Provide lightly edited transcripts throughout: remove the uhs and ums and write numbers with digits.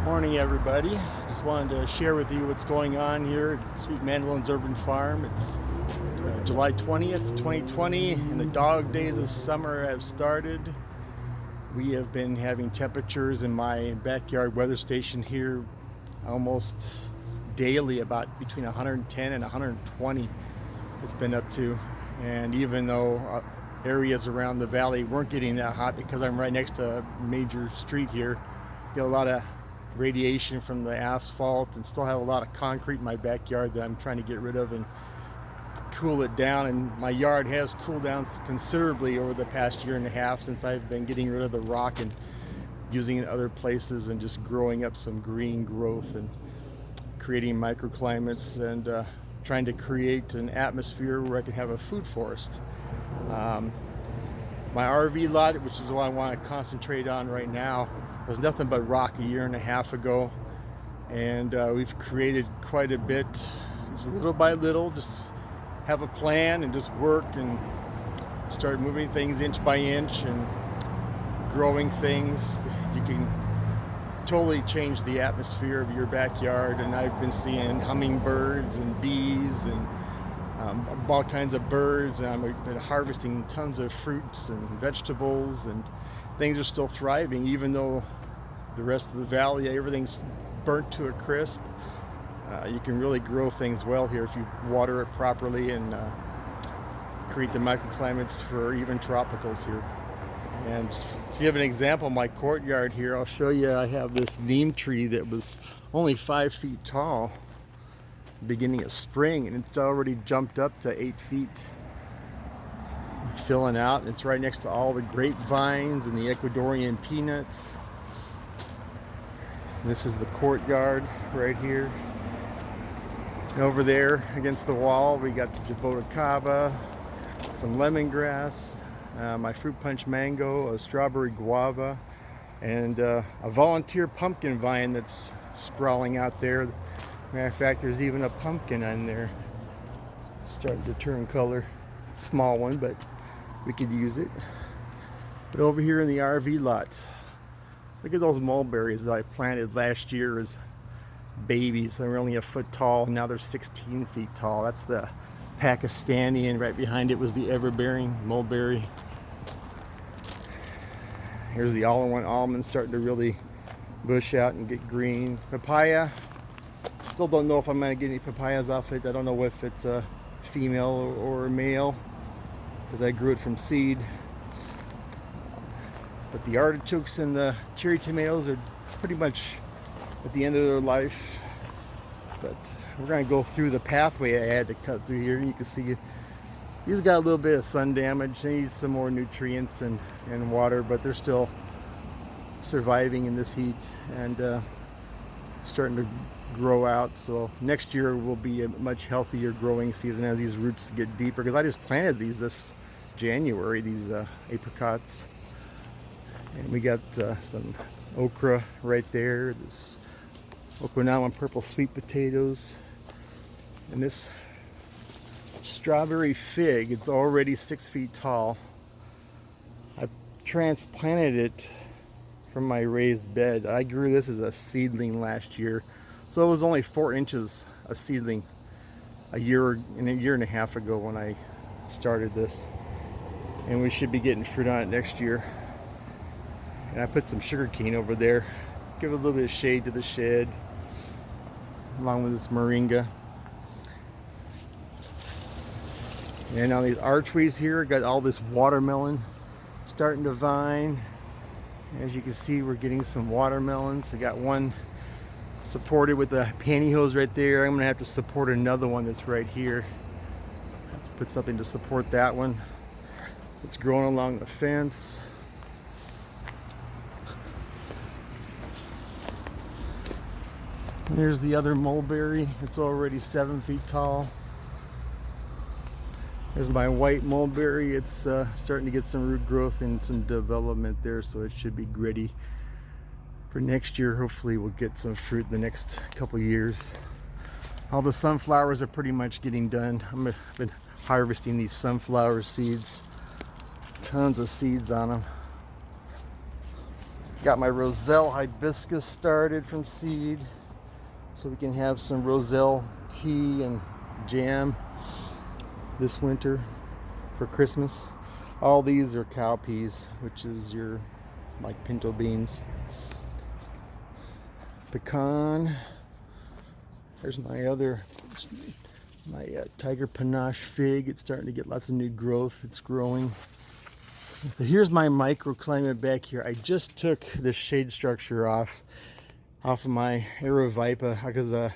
Morning, everybody. Just wanted to share with you what's going on here at Sweet Mandelon's Urban Farm. It's July 20th, 2020, and the dog days of summer have started. We have been having temperatures in my backyard weather station here almost daily, about between 110 and 120 it's been up to. And even though areas around the valley weren't getting that hot because I'm right next to a major street here, get a lot of radiation from the asphalt and still have a lot of concrete in my backyard that I'm trying to get rid of and cool it down. And my yard has cooled down considerably over the past year and a half since I've been getting rid of the rock and using it in other places and just growing up some green growth and creating microclimates and trying to create an atmosphere where I can have a food forest. My RV lot, which is what I want to concentrate on right now, was nothing but rock a year and a half ago, and we've created quite a bit, just little by little. Just have a plan and just work and start moving things inch by inch and growing things. You can totally change the atmosphere of your backyard, and I've been seeing hummingbirds and bees and all kinds of birds, and I've been harvesting tons of fruits and vegetables, and things are still thriving even though the rest of the valley, everything's burnt to a crisp. You can really grow things well here if you water it properly and create the microclimates for even tropicals here. And just to give an example, my courtyard here, I'll show you. I have this neem tree that was only 5 feet tall beginning of spring, and it's already jumped up to 8 feet, filling out. It's right next to all the grapevines and the Ecuadorian peanuts. And this is the courtyard right here. And over there against the wall, we got the jaboticaba, some lemongrass, my fruit punch mango, a strawberry guava, and a volunteer pumpkin vine that's sprawling out there. Matter of fact, there's even a pumpkin in there starting to turn color. Small one, but we could use it. But over here in the RV lot, look at those mulberries that I planted last year as babies. They were only a foot tall, and now they're 16 feet tall. That's the Pakistani, and right behind it was the everbearing mulberry. Here's the all-in-one almond starting to really bush out and get green. Papaya, still don't know if I'm going to get any papayas off it. I don't know if it's a female or a male because I grew it from seed. But the artichokes and the cherry tomatoes are pretty much at the end of their life. But we're going to go through the pathway I had to cut through here. You can see these got a little bit of sun damage. They need some more nutrients and water, but they're still surviving in this heat and starting to grow out. So next year will be a much healthier growing season as these roots get deeper, because I just planted these this January, these apricots. And we got some okra right there, this Okinawan purple sweet potatoes, and this strawberry fig. It's already 6 feet tall. I transplanted it from my raised bed. I grew this as a seedling last year, so it was only 4 inches a seedling a year and a half ago when I started this, and we should be getting fruit on it next year. And I put some sugar cane over there, give it a little bit of shade to the shed, along with this moringa. And on these archways here, got all this watermelon starting to vine. As you can see, we're getting some watermelons. I got one supported with the pantyhose right there. I'm gonna have to support another one that's right here. I have to put something to support that one. It's growing along the fence. There's the other mulberry. It's already 7 feet tall. There's my white mulberry. It's starting to get some root growth and some development there, so it should be ready for next year. Hopefully we'll get some fruit the next couple years. All the sunflowers are pretty much getting done. I've been harvesting these sunflower seeds. Tons of seeds on them. Got my Roselle hibiscus started from seed, so we can have some Roselle tea and jam this winter for Christmas. All these are cowpeas, which is your like pinto beans. Pecan. There's my tiger panache fig. It's starting to get lots of new growth. It's growing. But here's my microclimate back here. I just took the shade structure off of my Aerovipa because I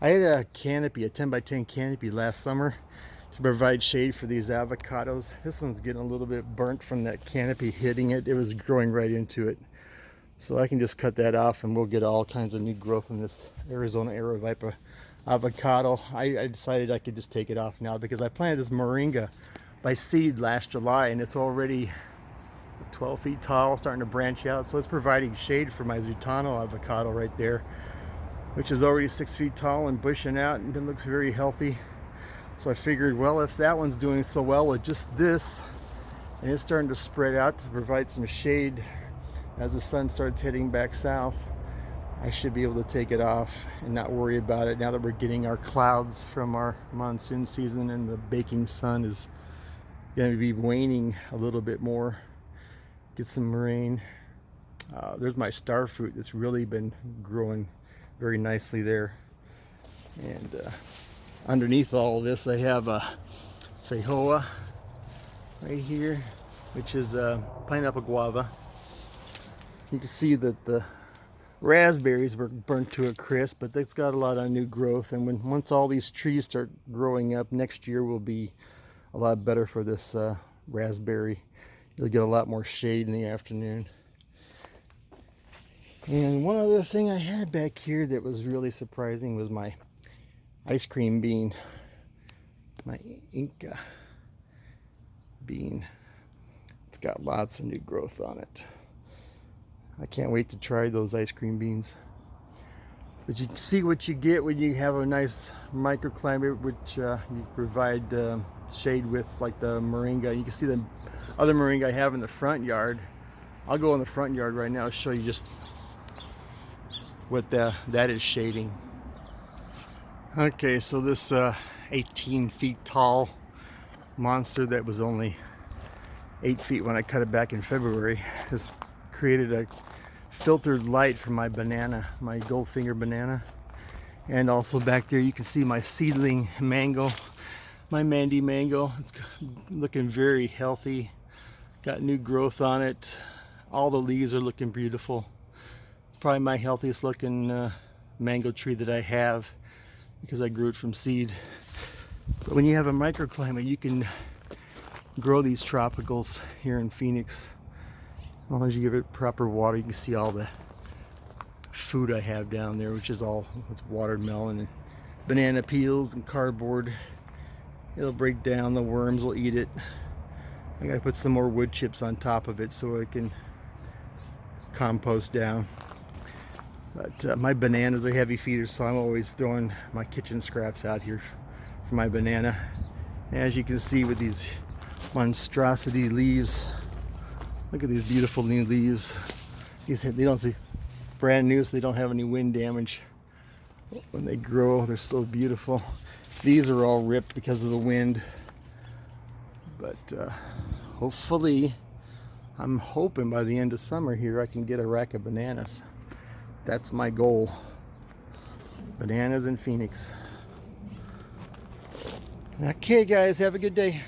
had a canopy, a 10 by 10 canopy last summer to provide shade for these avocados. This one's getting a little bit burnt from that canopy hitting it. It was growing right into it. So I can just cut that off and we'll get all kinds of new growth in this Arizona Aerovipa avocado. I decided I could just take it off now because I planted this moringa by seed last July and it's already 12 feet tall, starting to branch out. So it's providing shade for my Zutano avocado right there, which is already 6 feet tall and bushing out, and it looks very healthy. So I figured, well, if that one's doing so well with just this and it's starting to spread out to provide some shade as the sun starts heading back south, I should be able to take it off and not worry about it now that we're getting our clouds from our monsoon season and the baking sun is going to be waning a little bit more. Get some rain. There's my star fruit that's really been growing very nicely there. And underneath all of this I have a feijoa right here, which is a pineapple guava. You can see that the raspberries were burnt to a crisp, but that's got a lot of new growth, and once all these trees start growing up, next year will be a lot better for this raspberry. You'll get a lot more shade in the afternoon. And one other thing I had back here that was really surprising was my ice cream bean, my Inca bean. It's got lots of new growth on it. I can't wait to try those ice cream beans. But you can see what you get when you have a nice microclimate, which you provide shade with, like the moringa. You can see the other moringa I have in the front yard. I'll go in the front yard right now, show you just what that is shading. Okay, so this 18 feet tall monster that was only 8 feet when I cut it back in February has created a filtered light for my banana, my Goldfinger banana. And also back there you can see my seedling mango, my Mandy mango. It's looking very healthy, got new growth on it. All the leaves are looking beautiful. It's probably my healthiest looking mango tree that I have because I grew it from seed. But when you have a microclimate, you can grow these tropicals here in Phoenix. As long as you give it proper water. You can see all the food I have down there, which is all it's watermelon and banana peels and cardboard. It'll break down, the worms will eat it. I gotta put some more wood chips on top of it so it can compost down. But my bananas are heavy feeders, so I'm always throwing my kitchen scraps out here for my banana. And as you can see with these monstrosity leaves, look at these beautiful new leaves. They don't see brand new, so they don't have any wind damage. When they grow, they're so beautiful. These are all ripped because of the wind. But hopefully, I'm hoping by the end of summer here I can get a rack of bananas. That's my goal. Bananas in Phoenix. Okay guys, have a good day.